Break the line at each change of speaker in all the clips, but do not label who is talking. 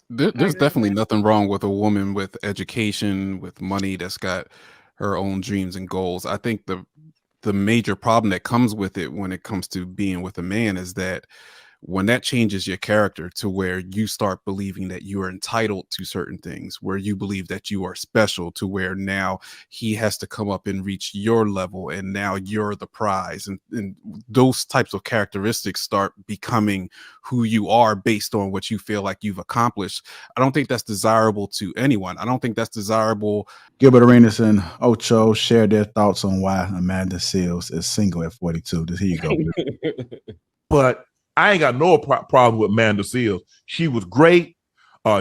There's definitely nothing wrong with a woman with education, with money, that's got her own dreams and goals. I think the major problem that comes with it when it comes to being with a man is that when that changes your character to where you start believing that you are entitled to certain things, where you believe that you are special, to where now he has to come up and reach your level and now you're the prize, and those types of characteristics start becoming who you are based on what you feel like you've accomplished. I don't think that's desirable to anyone. I don't think that's desirable.
Gilbert Arenas and Ocho shared their thoughts on why Amanda Seales is single at 42. Here you go.
But I ain't got no problem with Amanda Seales. She was great.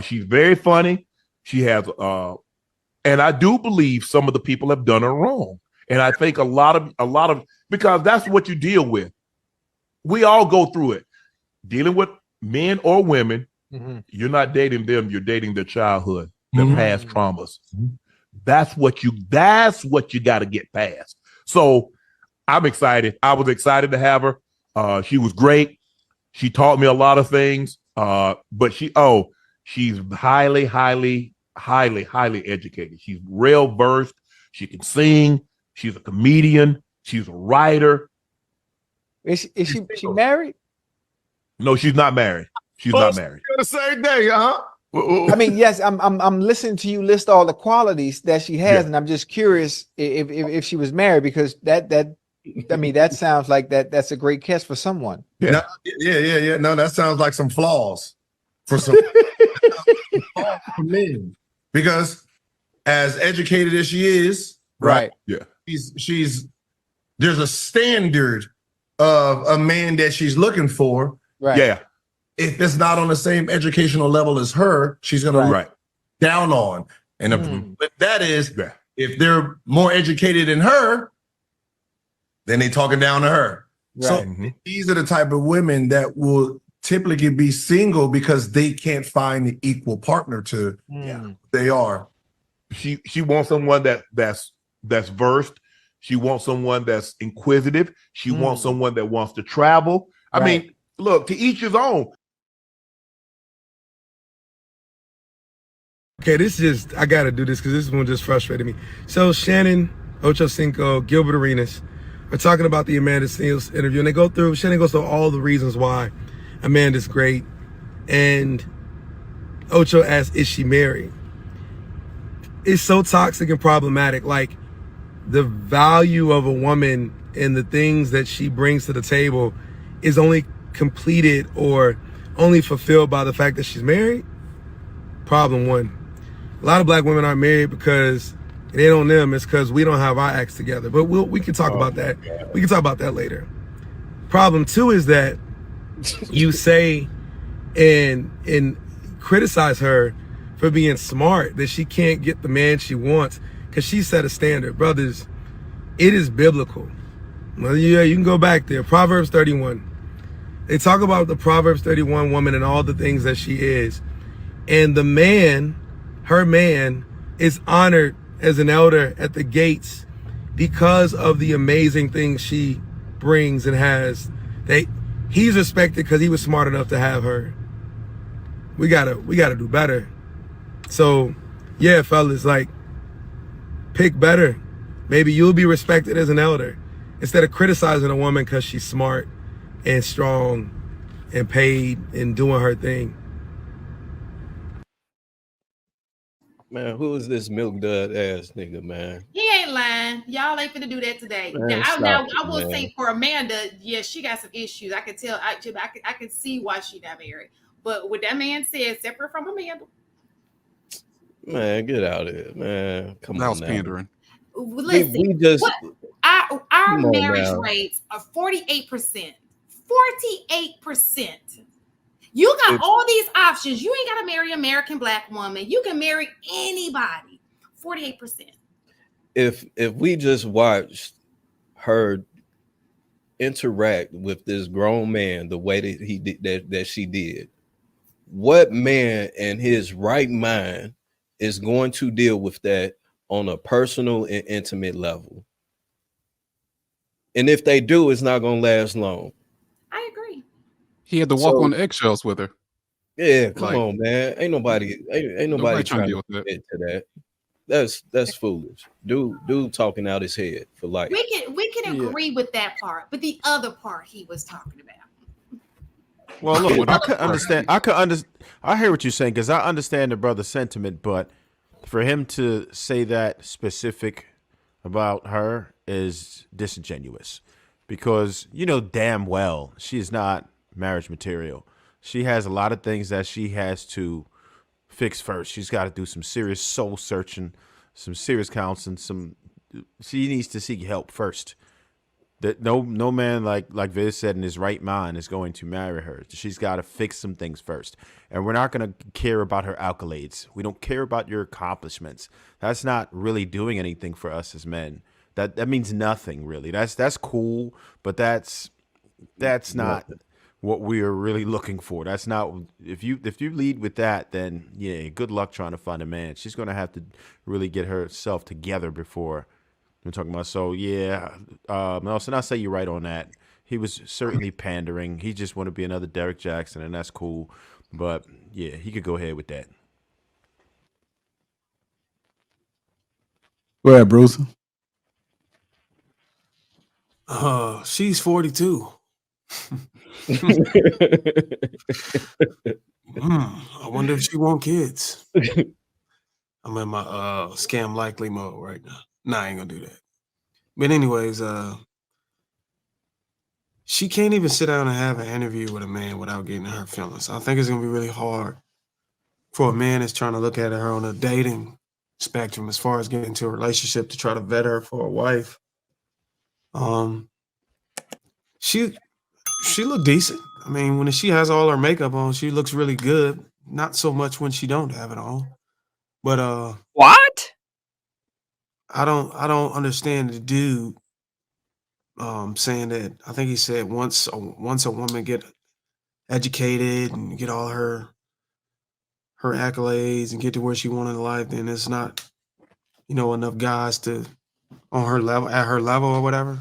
She's very funny. She has, and I do believe some of the people have done her wrong. And I think a lot of, because that's what you deal with. We all go through it. Dealing with men or women, you're not dating them, you're dating their childhood, their past traumas. That's what you got to get past. So I'm excited. I was excited to have her. She was great. She taught me a lot of things. But she's highly educated. She's real versed. She can sing. She's a comedian. She's a writer.
Is she married?
No, she's not married. She's not married.
The same day, huh?
I mean, yes, I'm listening to you list all the qualities that she has, and I'm just curious if she was married, because that sounds like that's a great catch for someone.
Yeah. No, that sounds like some flaws for some for men. Because as educated as she is,
right?
Yeah.
She's there's a standard of a man that she's looking for.
Right.
Yeah.
If it's not on the same educational level as her, she's gonna look down on. And but that is if they're more educated than her, then they talking down to her. Right. So these are the type of women that will typically be single because they can't find the equal partner to they are.
She wants someone that's versed. She wants someone that's inquisitive. She wants someone that wants to travel. I mean, look, to each his own.
Okay, I got to do this because this one just frustrated me. So Shannon, Ochocinco, Gilbert Arenas are talking about the Amanda Seales interview, and Shannon goes through all the reasons why Amanda's great. And Ocho asks, is she married? It's so toxic and problematic. Like, the value of a woman and the things that she brings to the table is only completed or only fulfilled by the fact that she's married. Problem one. A lot of black women aren't married because it ain't on them. It's because we don't have our acts together. But we can talk about that. We can talk about that later. Problem two is that you say and criticize her for being smart, that she can't get the man she wants because she set a standard. Brothers, it is biblical. Well, yeah, you can go back there. Proverbs 31. They talk about the Proverbs 31 woman and all the things that she is. And the man, her man, is honored as an elder at the gates because of the amazing things she brings and has. He's respected because he was smart enough to have her. We gotta do better. So, yeah, fellas, like, pick better. Maybe you'll be respected as an elder instead of criticizing a woman because she's smart and strong and paid and doing her thing.
Man, who is this milk dud ass nigga, man?
He ain't lying. Y'all ain't finna do that today.
Man,
I will say for Amanda, yeah, she got some issues. I can tell. I can see why she not married. But what that man said, separate from Amanda.
Man, get out of here, man. Come on. That was
pandering.
Listen,
we just
our marriage rates are 48%. 48%. You got all these options. You ain't got to marry an American black woman. You can marry anybody. 48%.
If we just watched her interact with this grown man the way that he did that she did, what man in his right mind is going to deal with that on a personal and intimate level? And if they do, it's not going to last long.
I agree.
He had to walk on eggshells with her.
Yeah, come
Like,
on, man. Ain't nobody
nobody trying to
trying
deal
to
with that.
commit to that. That's foolish. Dude talking out his head for life.
We can agree with that part, but the other part he was talking about.
Well, look,
What
I
else?
could understand. I hear what you're saying because I understand the brother's sentiment, but for him to say that specific about her is disingenuous because you know damn well she's not marriage material. She has a lot of things that she has to fix first. She's got to do some serious soul searching, some serious counseling. She needs to seek help first. That no man like Viz said in his right mind is going to marry her. She's got to fix some things first, and we're not going to care about her accolades. We don't care about your accomplishments. That's not really doing anything for us as men. That means nothing really. That's cool, but that's not what we are really looking for. That's not if you lead with that, then yeah, good luck trying to find a man. She's going to have to really get herself together before. I'm talking about. So yeah, Nelson, I'll say you're right on that. He was certainly pandering. He just want to be another Derek Jackson, and that's cool. But yeah, he could go ahead with that.
Go ahead, Bruce.
She's 42. I wonder if she want kids. I'm in my scam likely mode right now. Nah, I ain't gonna do that. But anyways, she can't even sit down and have an interview with a man without getting in her feelings. I think it's gonna be really hard for a man that's trying to look at her on a dating spectrum as far as getting into a relationship to try to vet her for a wife. She looked decent. I mean, when she has all her makeup on, she looks really good. Not so much when she don't have it on. But
What?
I don't understand the dude saying that. I think he said once a woman get educated and get all her accolades and get to where she wanted in life, then it's not, enough guys to at her level or whatever.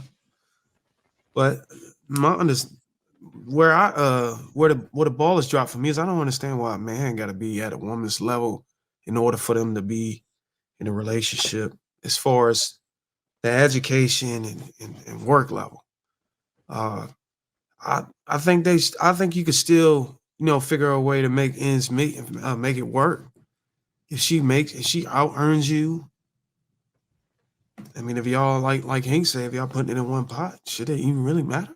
But where the ball is dropped for me is I don't understand why a man got to be at a woman's level in order for them to be in a relationship as far as the education and work level. I think you could still, figure a way to make ends meet, make it work. If she out earns you, I mean, if y'all like Hank said, if y'all putting it in one pot, should it even really matter?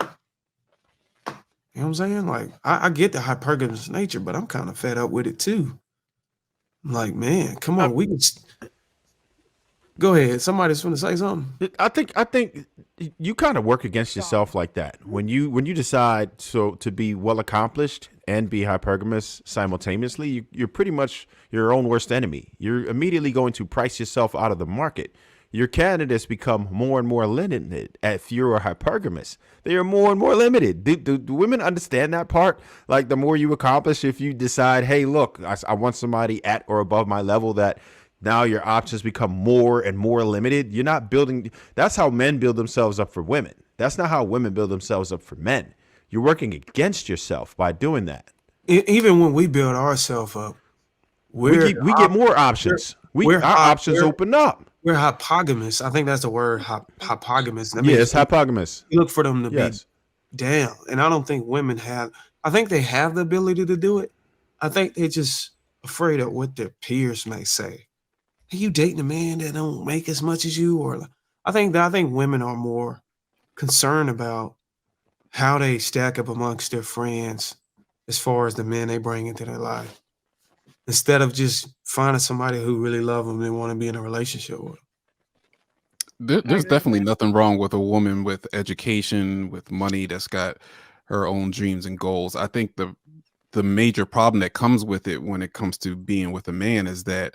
You know what I'm saying? Like, I get the hypergamous nature, but I'm kind of fed up with it too. I'm like, man, come on, we can go ahead. Somebody's going to say something.
I think you kind of work against yourself like that when you decide to be well accomplished and be hypergamous simultaneously. You're pretty much your own worst enemy. You're immediately going to price yourself out of the market. Your candidates become more and more limited if you're hypergamous. They are more and more limited. Do women understand that part? Like the more you accomplish, if you decide, hey, look, I want somebody at or above my level, that now your options become more and more limited. You're not building. That's how men build themselves up for women. That's not how women build themselves up for men. You're working against yourself by doing that.
Even when we build ourselves up,
we get more options. Our options open up.
We're hypogamous. I think that's the word, hypogamous. That
it's hypogamous.
You look for them to be down. And I don't think women have. I think they have the ability to do it. I think they're just afraid of what their peers may say. Are you dating a man that don't make as much as you? Or I think women are more concerned about how they stack up amongst their friends as far as the men they bring into their life, instead of just finding somebody who really love them and want to be in a relationship with them.
There's definitely nothing wrong with a woman with education, with money, that's got her own dreams and goals. I think the major problem that comes with it when it comes to being with a man is that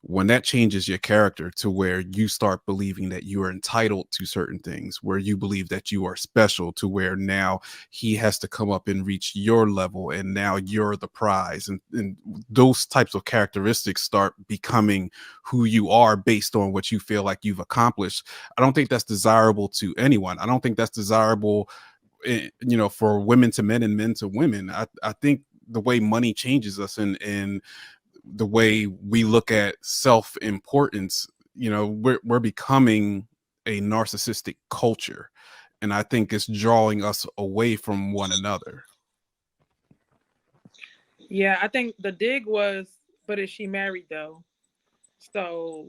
when that changes your character to where you start believing that you are entitled to certain things, where you believe that you are special, to where now he has to come up and reach your level and now you're the prize, and those types of characteristics start becoming who you are based on what you feel like you've accomplished. I don't think that's desirable to anyone. I don't think that's desirable, for women to men and men to women. I think the way money changes us and the way we look at self-importance, you know, we're becoming a narcissistic culture, and I think it's drawing us away from one another.
Yeah, I think the dig was, but is she married though? So,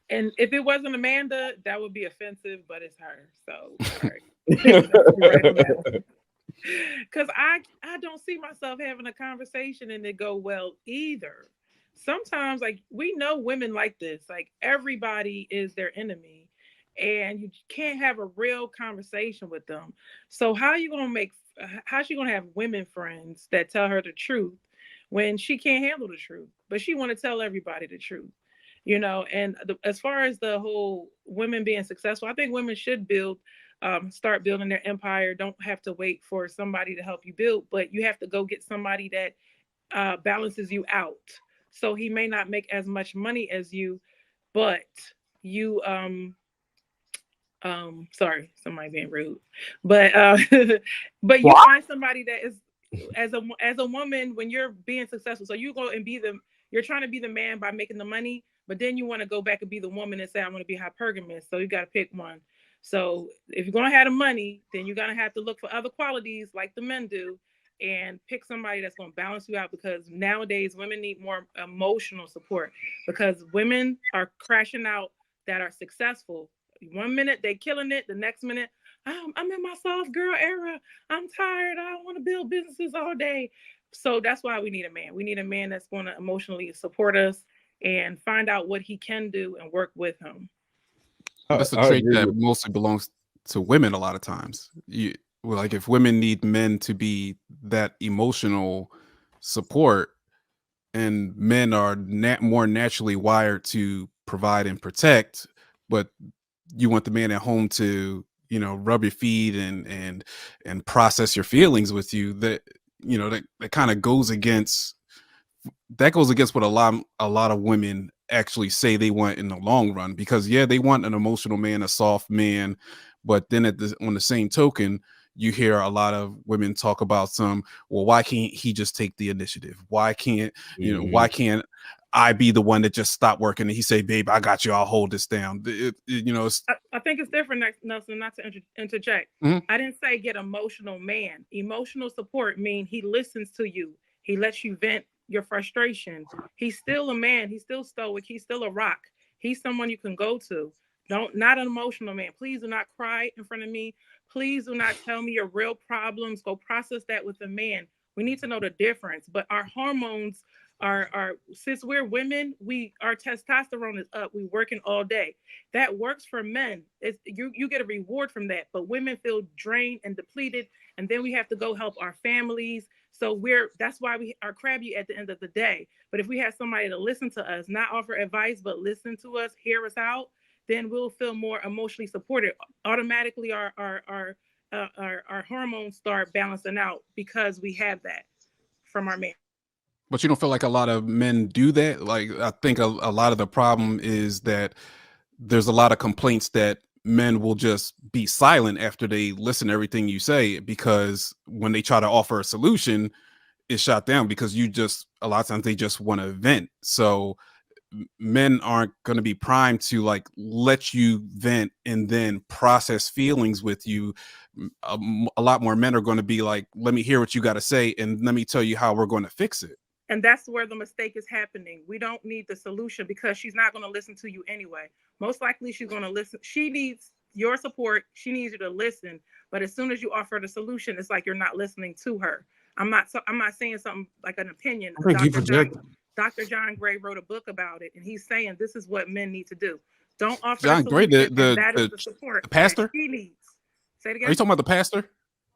and if it wasn't Amanda, that would be offensive, but it's her. So, all right. Because I don't see myself having a conversation and it go well either. Sometimes, like, we know women like this, like everybody is their enemy and you can't have a real conversation with them. So how's she gonna have women friends that tell her the truth when she can't handle the truth, but she want to tell everybody the truth, you know? And as far as the whole women being successful, I think women should start building their empire. Don't have to wait for somebody to help you build, but you have to go get somebody that balances you out. So he may not make as much money as you, but you sorry, somebody being rude, but but you find somebody that is as a woman when you're being successful. So you go and you're trying to be the man by making the money, but then you want to go back and be the woman and say, I want to be hypergamous. So you got to pick one. So if you're going to have the money, then you're going to have to look for other qualities like the men do and pick somebody that's going to balance you out, because nowadays women need more emotional support, because women are crashing out that are successful. 1 minute they killing it, the next minute I'm in my soft girl era, I'm tired, I don't want to build businesses all day. So that's why we need a man. We need a man that's going to emotionally support us and find out what he can do and work with him.
That's a trait that mostly belongs to women a lot of times. Like if women need men to be that emotional support, and men are more naturally wired to provide and protect, but you want the man at home to, you know, rub your feet and process your feelings with you, that, you know, that kind of goes against what a lot of women actually say they want in the long run. Because yeah, they want an emotional man, a soft man, but then on the same token, you hear a lot of women talk about why can't he just take the initiative? Why can't, you know, why can't I be the one that just stopped working and he say, babe, I got you, I'll hold this down. You know,
I think it's different, Nelson, not to interject.
Mm-hmm.
I didn't say get emotional man. Emotional support mean he listens to you. He lets you vent your frustration. He's still a man. He's still stoic. He's still a rock. He's someone you can go to. Not an emotional man. Please do not cry in front of me. Please do not tell me your real problems. Go process that with a man. We need to know the difference. But our hormones are since we're women, our testosterone is up. We working all day. That works for men. You get a reward from that. But women feel drained and depleted, and then we have to go help our families. So that's why we are crabby at the end of the day. But if we have somebody to listen to us, not offer advice, but listen to us, hear us out, then we'll feel more emotionally supported. Automatically, our hormones start balancing out because we have that from our man.
But you don't feel like a lot of men do that? Like, I think a lot of the problem is that there's a lot of complaints that men will just be silent after they listen to everything you say, because when they try to offer a solution, it's shot down because a lot of times they just want to vent. So men aren't going to be primed to like let you vent and then process feelings with you. A lot more men are going to be like, let me hear what you got to say and let me tell you how we're going to fix it.
And that's where the mistake is happening. We don't need the solution because she's not going to listen to you anyway. Most likely she's going to listen. She needs your support. She needs you to listen. But as soon as you offer the solution, it's like you're not listening to her. I'm not saying something like an opinion. Dr. John Gray wrote a book about it, and he's saying this is what men need to do. Don't offer
John Gray,
that is the support
the pastor?
he needs. Say it again.
Are you talking about the pastor?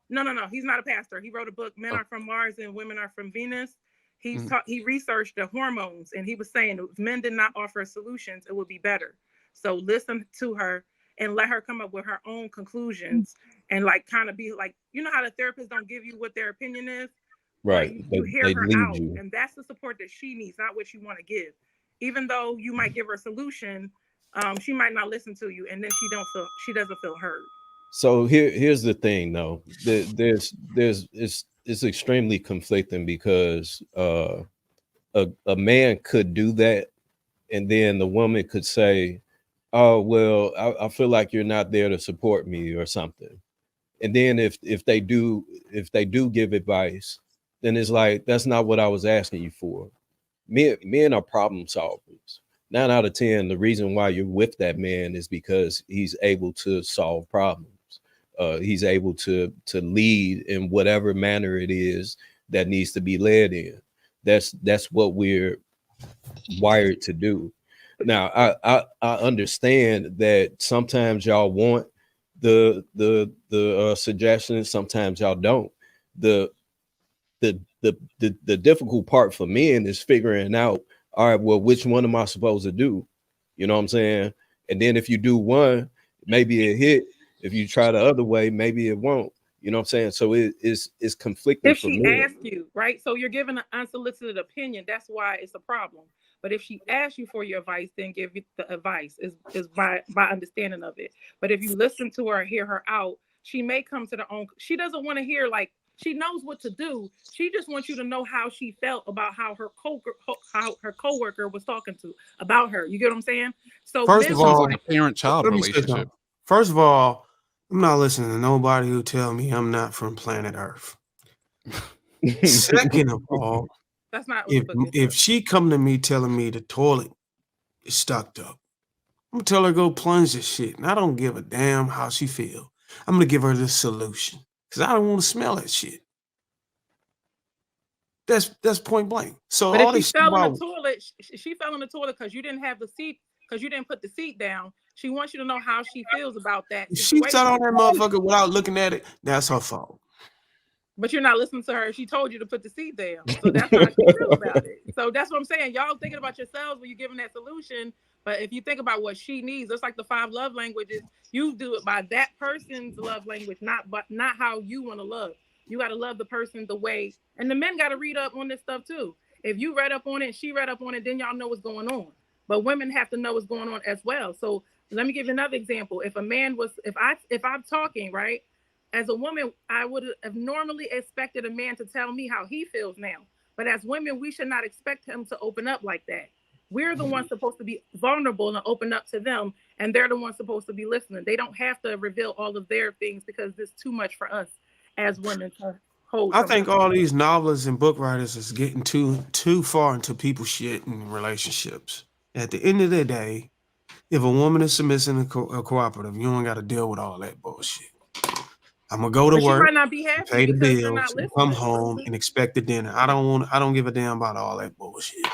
No. He's not a pastor. He wrote a book, Men Are From Mars and Women Are From Venus. He researched the hormones, and he was saying if men did not offer solutions, it would be better. So listen to her and let her come up with her own conclusions and like kind of be like, you know how the therapists don't give you what their opinion is?
Right.
You hear her out, and that's the support that she needs, not what you want to give. Even though you might give her a solution, she might not listen to you, and then she doesn't feel heard.
So here's the thing, though. It's it's extremely conflicting because a man could do that, and then the woman could say, "Oh well, I feel like you're not there to support me or something." And then if they do give advice, then it's like, that's not what I was asking you for. Men are problem solvers. 9 out of 10, the reason why you're with that man is because he's able to solve problems. He's able to lead in whatever manner it is that needs to be led in. That's what we're wired to do. Now, I understand that sometimes y'all want the suggestions, sometimes y'all don't. The difficult part for men is figuring out, all right, well, which one am I supposed to do? You know what I'm saying? And then if you do one, maybe it hit. If you try the other way, maybe it won't. You know what I'm saying? So it's conflicting.
If she asks you, right? So you're giving an unsolicited opinion. That's why it's a problem. But if she asks you for your advice, then give you the advice is by understanding of it. But if you listen to her, hear her out, she may come to the own. She doesn't want to hear, like, she knows what to do. She just wants you to know how she felt about how her coworker was talking to about her. You get what I'm saying? So
first of all,
like a parent-child relationship.
First of all, I'm not listening to nobody who tell me I'm not from planet Earth. Second of all,
that's not
if she come to me telling me the toilet is stuck up, I'm gonna tell her go plunge this shit, and I don't give a damn how she feel. I'm gonna give her the solution because I don't want to smell that shit. That's point blank. So
but
all
if she
this
fell in
about,
the toilet, she fell in the toilet because you didn't have the seat, because you didn't put the seat down. She wants you to know how she feels about that.
if she sat on that motherfucker without looking at it, that's her fault.
But you're not listening to her. She told you to put the seat down. So that's how she feels about it. So that's what I'm saying. Y'all thinking about yourselves when you're giving that solution. But if you think about what she needs, it's like the 5 love languages. You do it by that person's love language, not how you want to love. You got to love the person the way. And the men got to read up on this stuff too. If you read up on it and she read up on it, then y'all know what's going on. But women have to know what's going on as well. So let me give you another example. If a man was, if I'm talking, right? As a woman, I would have normally expected a man to tell me how he feels now. But as women, we should not expect him to open up like that. We're the ones supposed to be vulnerable and open up to them, and they're the ones supposed to be listening. They don't have to reveal all of their things because it's too much for us as women to hold.
I think all these novelists and book writers is getting too far into people's shit and relationships. At the end of the day, if a woman is submissive and cooperative, you don't got to deal with all that bullshit. I'm gonna go to work,
might not be happy,
pay the bills, and come home and expect the dinner. I don't give a damn about all that bullshit.